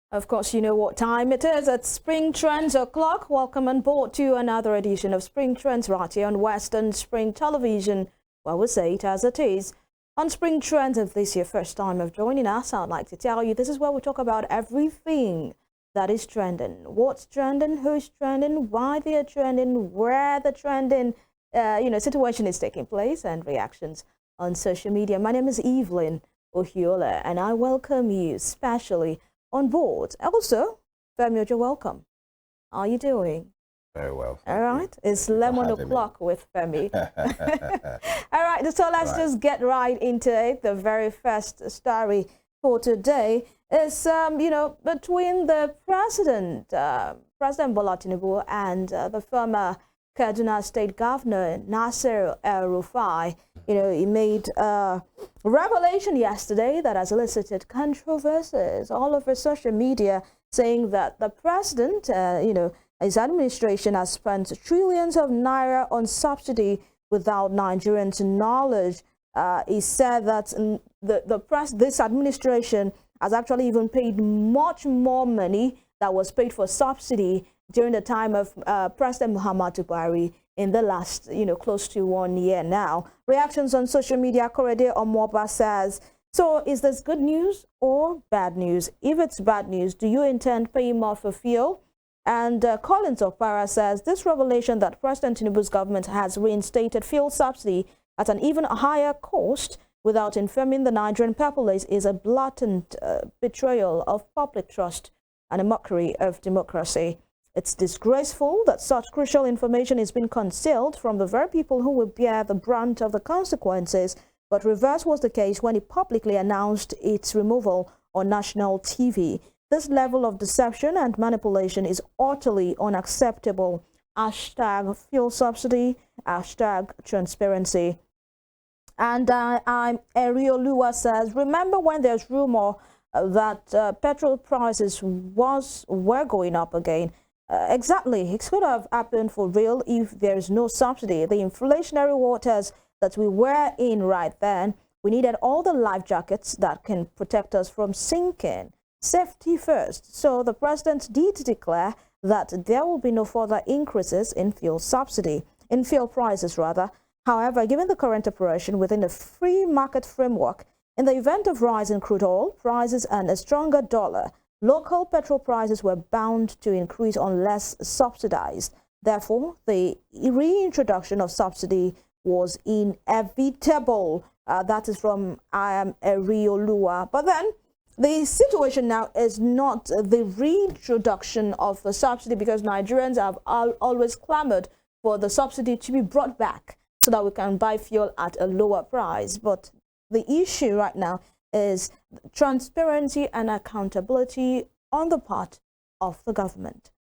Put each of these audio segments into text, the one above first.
Of course, you know what time it is. It's Spring Trends o'clock. Welcome on board to another edition of Spring Trends right here on Western Spring Television. Well, we'll say it as it is. On Spring Trends, if this is your first time of joining us, I'd like to tell you this is where we talk about everything that is trending. What's trending, who's trending, why they're trending, where the trending situation is taking place, and reactions on social media. My name is Evelyn Ohiolei, and I welcome you especially on board. Also, Femi, you're welcome. How are you doing? Very well. All right. It's 11 o'clock with Femi. All right. So let's just get right into it. The very first story for today is, between the President Bola Tinubu and the former Kaduna State Governor Nasir El-Rufai. He made a revelation yesterday that has elicited controversies all over social media, saying that the president, his administration has spent trillions of naira on subsidy without Nigerians' knowledge. He said that this administration has actually even paid much more money that was paid for subsidy during the time of President Muhammadu Buhari in the last, close to 1 year now. Reactions on social media. Korede Omoba says, so is this good news or bad news? If it's bad news, do you intend paying more for fuel? And Collins of Para says, this revelation that President Tinubu's government has reinstated fuel subsidy at an even higher cost without informing the Nigerian populace is a blatant betrayal of public trust and a mockery of democracy. It's disgraceful that such crucial information is being concealed from the very people who will bear the brunt of the consequences, but reverse was the case when he publicly announced its removal on national TV. This level of deception and manipulation is utterly unacceptable. Hashtag fuel subsidy, hashtag transparency. And Ohiolei says, remember when there's rumor that petrol prices were going up again? Exactly. It could have happened for real if there's no subsidy. The inflationary waters that we were in right then, we needed all the life jackets that can protect us from sinking. Safety first. So the president did declare that there will be no further increases in fuel prices rather. However, given the current operation within the free market framework, in the event of rise in crude oil prices and a stronger dollar, local petrol prices were bound to increase unless subsidized. Therefore, the reintroduction of subsidy was inevitable. That is from Ohiolei. But then, the situation now is not the reintroduction of the subsidy, because Nigerians have always clamored for the subsidy to be brought back so that we can buy fuel at a lower price. But the issue right now is transparency and accountability on the part of the government.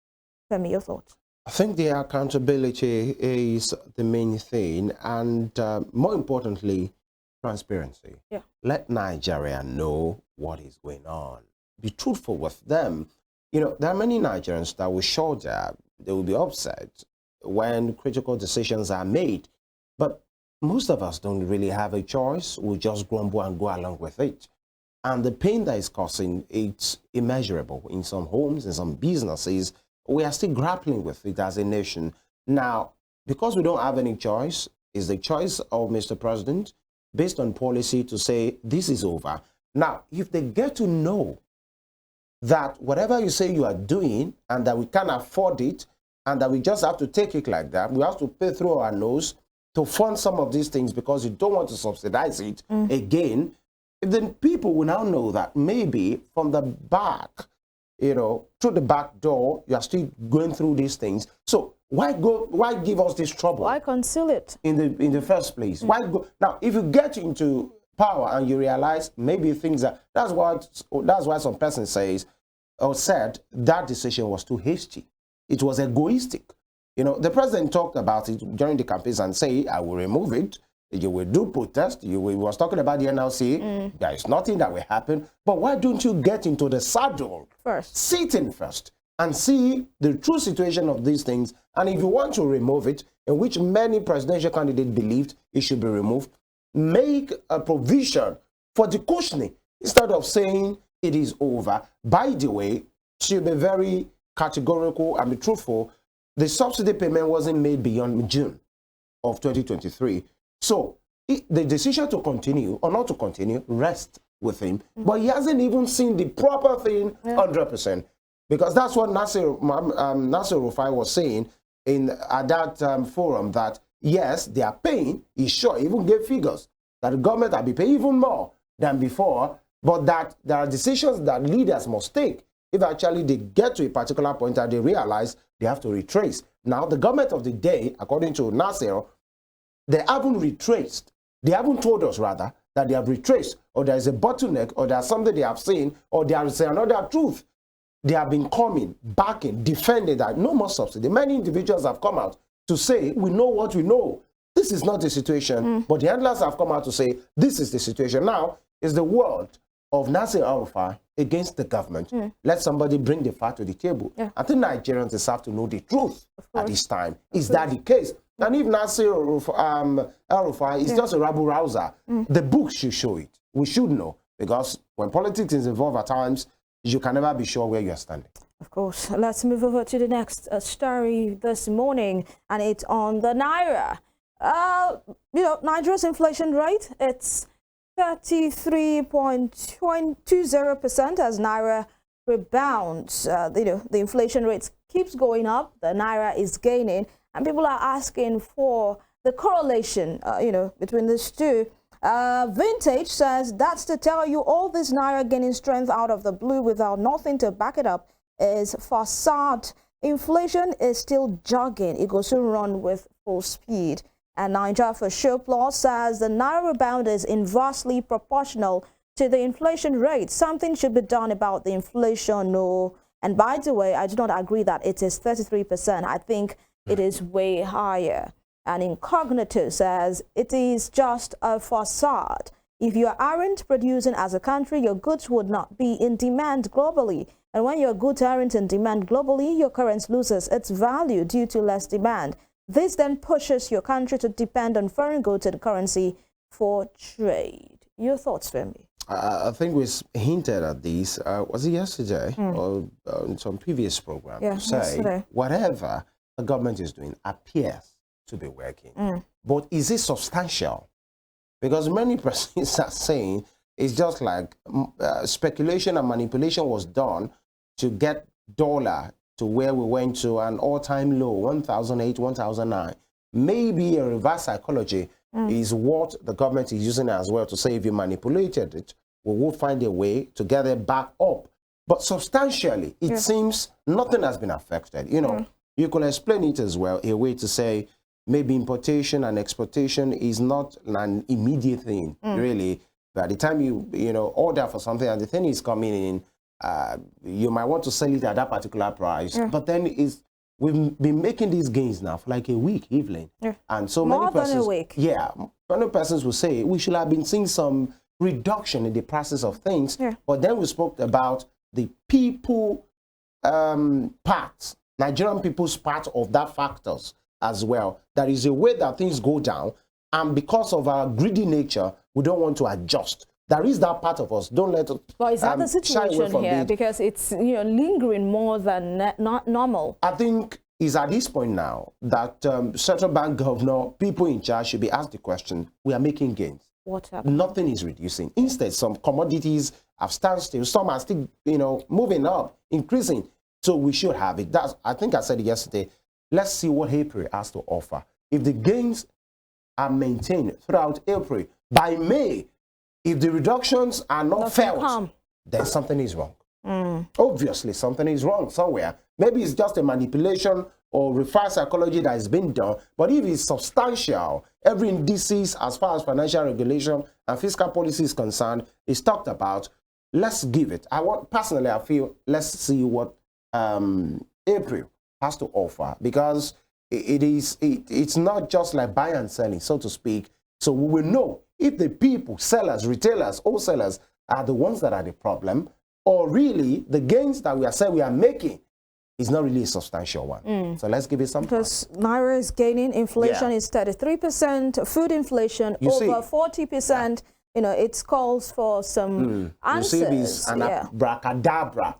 Femi, your thoughts? I think the accountability is the main thing, and more importantly, transparency. Yeah. Let Nigeria know what is going on. Be truthful with them. There are many Nigerians that will show that they will be upset when critical decisions are made. But most of us don't really have a choice. We just grumble and go along with it. And the pain that is causing, it's immeasurable in some homes, in some businesses. We are still grappling with it as a nation. Now, because we don't have any choice, is the choice of Mr. President based on policy to say this is over. Now, if they get to know that whatever you say you are doing and that we can't afford it and that we just have to take it like that, we have to pay through our nose to fund some of these things because you don't want to subsidize it again, then people will now know that maybe from the back, through the back door, you are still going through these things. So why give us this trouble? Why conceal it in the first place? Why go now? If you get into power and you realize maybe things that's why some person says or said that decision was too hasty. It was egoistic. The president talked about it during the campaigns and say, I will remove it. You will do protest. We was talking about the NLC. There is nothing that will happen. But why don't you get into the saddle first? Sit in first and see the true situation of these things. And if you want to remove it, in which many presidential candidates believed it should be removed, make a provision for the cushioning instead of saying it is over. By the way, should be very categorical and be truthful. The subsidy payment wasn't made beyond June of 2023. So the decision to continue or not to continue rests with him. But he hasn't even seen the proper thing 100%. Because that's what Nasir Rufai was saying at that forum, that yes, they are paying. He's sure, he even gave figures that the government will be paying even more than before, but that there are decisions that leaders must take if actually they get to a particular point that they realize they have to retrace. Now, the government of the day, according to Nasir, they haven't retraced. They haven't told us, rather, that they have retraced, or there is a bottleneck, or there's something they have seen, or there is another truth. They have been coming, backing, defending that no more subsidy. Many individuals have come out to say, we know what we know. This is not the situation. But the handlers have come out to say, this is the situation. Now, is the word of Nasir Rufai against the government. Let somebody bring the fact to the table. I think Nigerians have to know the truth at this time. Is that the case? And if Nasir Rufai is just a rabble-rouser, the book should show it. We should know. Because when politics is involved at times, you can never be sure where you're standing. Of course. Let's move over to the next story this morning, and it's on the Naira. You know, Nigeria's inflation rate, it's 33.20% as Naira rebounds. You know, the inflation rate keeps going up, the Naira is gaining, and people are asking for the correlation, you know, between these two. Vintage says that's to tell you all this Naira gaining strength out of the blue without nothing to back it up is facade. Inflation is still jogging. It goes to run with full speed. And Nigeria for Sure Plus says the Naira rebound is inversely proportional to the inflation rate. Something should be done about the inflation. No. And by the way, I do not agree that it is 33%. I think it is way higher. And Incognito says it is just a facade. If you aren't producing as a country, your goods would not be in demand globally. And when your goods aren't in demand globally, your currency loses its value due to less demand. This then pushes your country to depend on foreign goods and currency for trade. Your thoughts, Femi? I think we hinted at this, was it yesterday or in some previous program, to say yesterday. Whatever the government is doing appears to be working. But is it substantial? Because many persons are saying it's just like speculation and manipulation was done to get dollar to where we went to an all-time low, 1,008, 1,009. Maybe a reverse psychology is what the government is using as well to say if you manipulated it, we will find a way to get it back up. But substantially, it seems nothing has been affected. You know, you could explain it as well, a way to say maybe importation and exportation is not an immediate thing, really. By the time you order for something and the thing is coming in, you might want to sell it at that particular price. But then we've been making these gains now for like a week, Evelyn. And so many persons, more than a week. Yeah, many persons will say we should have been seeing some reduction in the prices of things. But then we spoke about the people part, Nigerian people's part of that factors as well. There is a way that things go down, and because of our greedy nature, we don't want to adjust. There is that part of us. Don't let it. Well, is that the situation here? Because it's lingering more than not normal. I think it's at this point now that central bank governor, people in charge should be asked the question: we are making gains. What happened? Nothing is reducing. Instead, some commodities have standstill. Some are still, moving up, increasing. So we should have it. I think I said it yesterday. Let's see what April has to offer. If the gains are maintained throughout April, by May, if the reductions are not felt, then something is wrong. Obviously, something is wrong somewhere. Maybe it's just a manipulation or reverse psychology that has been done. But if it's substantial, every indices as far as financial regulation and fiscal policy is concerned is talked about. Let's give it. Personally, I feel let's see what April has to offer, because it's not just like buying and selling, so to speak. So we will know if the people, sellers, retailers, wholesalers are the ones that are the problem, or really the gains that we are saying we are making is not really a substantial one. So let's give it some time. Because Naira is gaining, inflation is 33%, food inflation over 40%. It calls for some answers. You see this abracadabra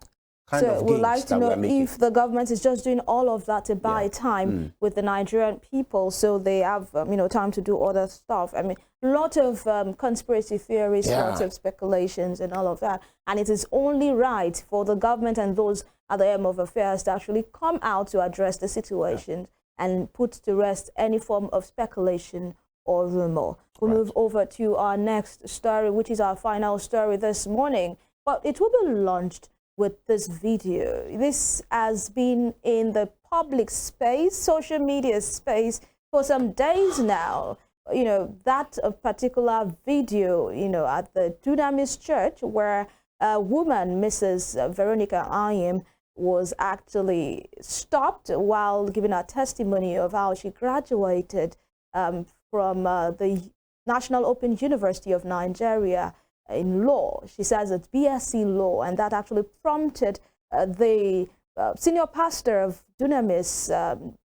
kind so of we'd like gains to that know we're making. if the government is just doing all of that to buy time with the Nigerian people, so they have time to do other stuff. I mean, a lot of conspiracy theories, lots of speculations, and all of that. And it is only right for the government and those at the helm of affairs to actually come out to address the situation and put to rest any form of speculation or rumor. We'll move over to our next story, which is our final story this morning. But it will be launched with this video. This has been in the public space, social media space, for some days now. That particular video, at the Dunamis Church, where a woman, Mrs. Veronica Ayim, was actually stopped while giving her testimony of how she graduated from the National Open University of Nigeria in law. She says it's BSc law, and that actually prompted the senior pastor of Dunamis,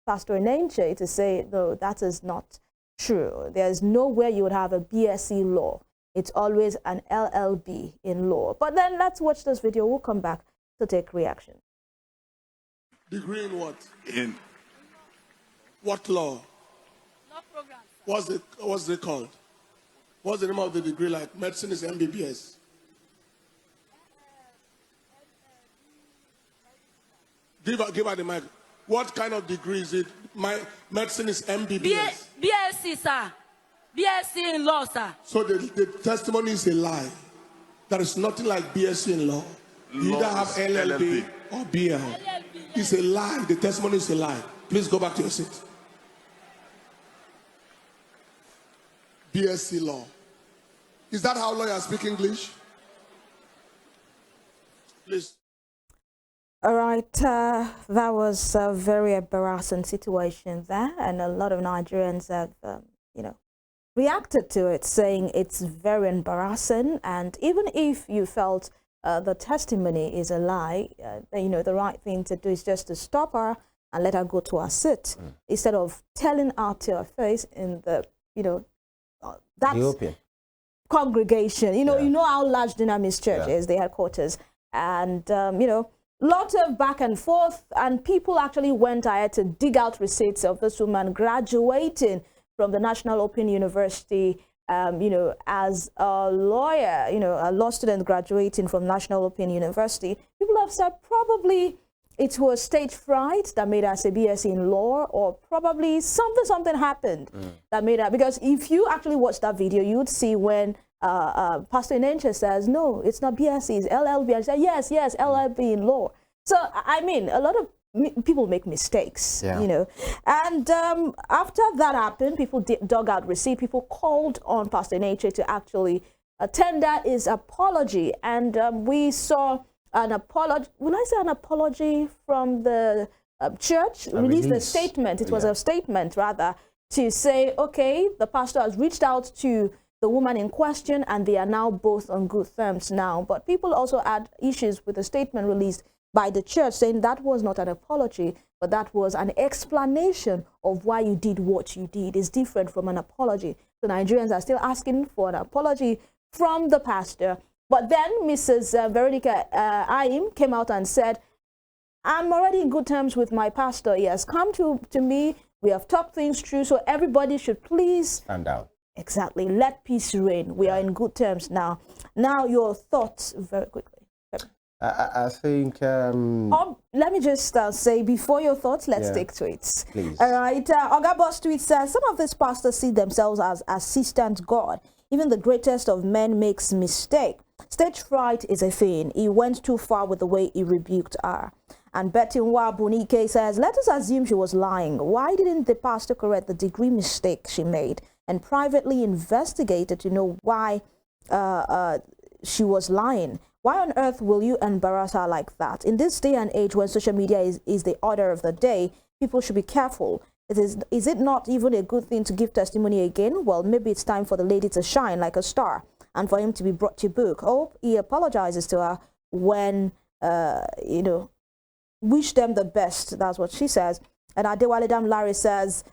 Pastor Nenche, to say, no, that is not true. There's nowhere you would have a BSc law. It's always an LLB in law. But then let's watch this video. We'll come back to take reaction. Degree in what? In what law? Law program. What's it called? What's the name of the degree? Like medicine is MBBS. Give her the mic. What kind of degree is it? My medicine is MBBS. BSc, sir. BSc in law, sir. So the testimony is a lie. There is nothing like BSc in law. You either have LLB or BL. It's a lie. The testimony is a lie. Please go back to your seat. BSc law. Is that how lawyers speak English? Please. All right, that was a very embarrassing situation there, and a lot of Nigerians have, reacted to it, saying it's very embarrassing. And even if you felt the testimony is a lie, the right thing to do is just to stop her and let her go to her seat, instead of telling her to her face in the, that's congregation. You know how large Dunamis Church is, the headquarters, and lots of back and forth, and people actually went ahead to dig out receipts of this woman graduating from the National Open University, as a lawyer, a law student graduating from National Open University. People have said probably it was stage fright that made her say BSc in law, or probably something happened that made her, because if you actually watch that video, you would see when Pastor Nenche says, no, it's not BSc, it's LLB. I say, yes, LLB in law. So, I mean, a lot of people make mistakes, and after that happened, people dug out receipt. People called on Pastor Nenche to actually tender his apology, and we saw an apology. Will I say an apology from the church? Released a statement. It was a statement, rather, to say, okay, the pastor has reached out to the woman in question, and they are now both on good terms now. But people also had issues with the statement released by the church, saying that was not an apology, but that was an explanation of why you did what you did. It's different from an apology. The Nigerians are still asking for an apology from the pastor. But then Mrs. Veronica Ayim came out and said, I'm already in good terms with my pastor. He has come to me. We have talked things through, so everybody should please stand down. Exactly. Let peace reign. We are in good terms now. Now, your thoughts very quickly. I think... let me just say, before your thoughts, let's take tweets. Please. All right. Ogabos tweet says, some of these pastors see themselves as assistant God. Even the greatest of men makes mistake. Stage fright is a thing. He went too far with the way he rebuked her. And Betty Nwabunike says, let us assume she was lying. Why didn't the pastor correct the degree mistake she made and privately investigated to know why she was lying? Why on earth will you embarrass her like that? In this day and age when social media is the order of the day, people should be careful. Is it not even a good thing to give testimony again? Well, maybe it's time for the lady to shine like a star and for him to be brought to book. Hope he apologizes to her when, wish them the best. That's what she says. And Adewale Larry says,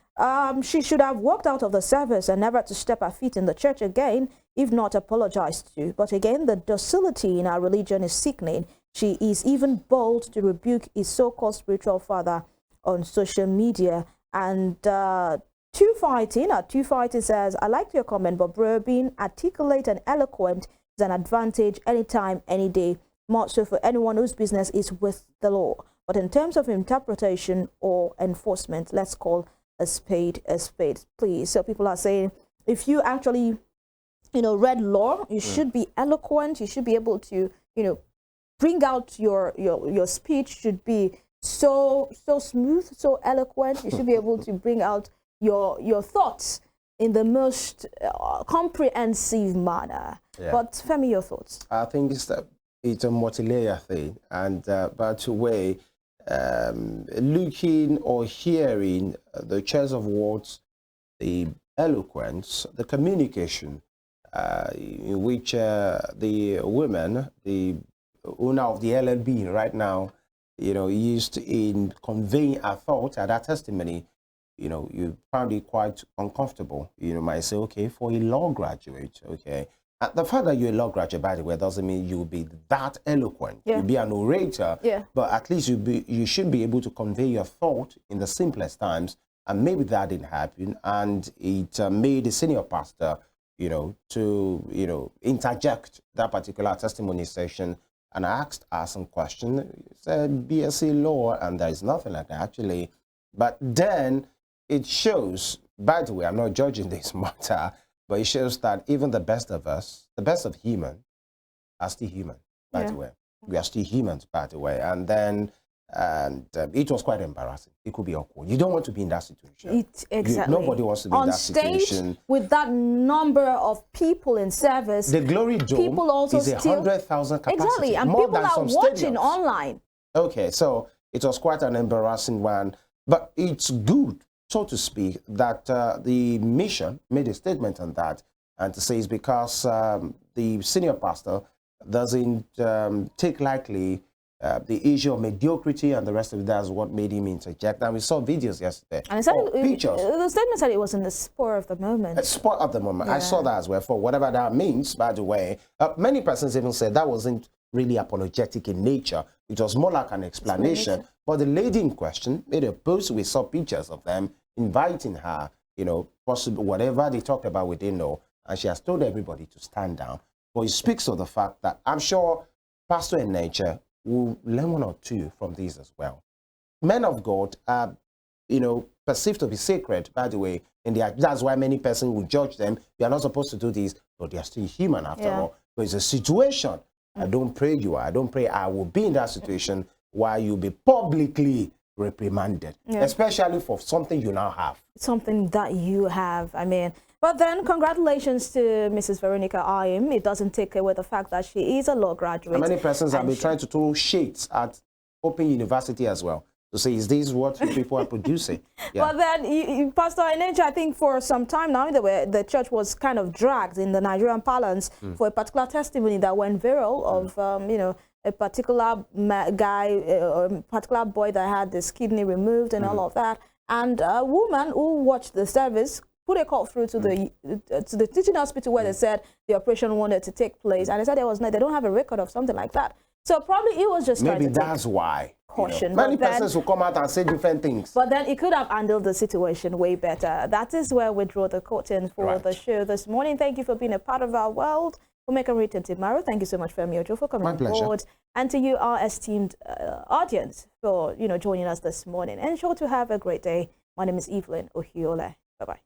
she should have walked out of the service and never to step her feet in the church again, if not apologized to. But again, the docility in our religion is sickening. She is even bold to rebuke his so-called spiritual father on social media. And Two Fighting says, I liked your comment, but bro, being articulate and eloquent is an advantage anytime, any day, more so for anyone whose business is with the law. But in terms of interpretation or enforcement, let's call a spade, please. So people are saying, if you actually, read law, you should be eloquent. You should be able to, bring out your speech should be so smooth, so eloquent. You should be able to bring out your thoughts in the most comprehensive manner. Yeah. But Femi, your thoughts? I think it's a multi-layer thing, and by the way, looking or hearing the choice of words, the eloquence, the communication, in which the women, the owner of the LLB right now, used in conveying a thought and that testimony, you found it quite uncomfortable. You might say, okay, for a law graduate, okay. The fact that you're a law graduate, by the way, doesn't mean you'll be that eloquent. Yeah. You'll be an orator, yeah. But at least you should be able to convey your thought in the simplest times. And maybe that didn't happen, and it made the senior pastor, to interject that particular testimony session. And I asked her some question. It said BSc law, and there is nothing like that actually. But then it shows. By the way, I'm not judging this matter. But it shows that even the best of us, the best of human, are still human, by the way. We are still humans, by the way. And then it was quite embarrassing. It could be awkward. You don't want to be in that situation. Exactly. Nobody wants to be in that situation. Stage, with that number of people in service. The Glory Dome people also is 100,000 capacity. Exactly. And more people than are some watching stadiums. online. Okay, so it was quite an embarrassing one. But it's good, so to speak, that the mission made a statement on that, and to say it's because the senior pastor doesn't take lightly the issue of mediocrity and the rest of it. That's what made him interject. And we saw videos yesterday. And it said pictures. The statement said it was in the spur of the moment. Spur of the moment. Yeah. I saw that as well, for whatever that means, by the way. Many persons even said that wasn't really apologetic in nature. It was more like an explanation. But the lady in question made a post. We saw pictures of them inviting her, possibly whatever they talked about, we didn't know. And she has told everybody to stand down. But it speaks of the fact that I'm sure Pastor in nature will learn one or two from these as well. Men of God are, perceived to be sacred, by the way. And that's why many persons will judge them. You are not supposed to do this, but they are still human after all. But it's a situation. I don't pray you are. I don't pray I will be in that situation while you'll be publicly reprimanded, especially for something you now have. Something that you have, But then, congratulations to Mrs. Veronica Ayim. It doesn't take away the fact that she is a law graduate. And many persons have been trying to throw shades at Open University as well, to say, is this what people are producing? Yeah. But then, Pastor Enenche, I think for some time now, the church was kind of dragged in the Nigerian parlance for a particular testimony that went viral of, a particular guy, or a particular boy that had his kidney removed and all of that. And a woman who watched the service put a call through to the teaching hospital where they said the operation wanted to take place, and they said they don't have a record of something like that. So probably it was just maybe that's why caution. Many persons will come out and say different things. But then it could have handled the situation way better. That is where we draw the curtain for the show this morning. Thank you for being a part of our world. We'll make a return tomorrow. Thank you so much, Femi Ojo, for coming on board, and to you, our esteemed audience, for joining us this morning. Ensure to have a great day. My name is Evelyn Ohiolei. Bye bye.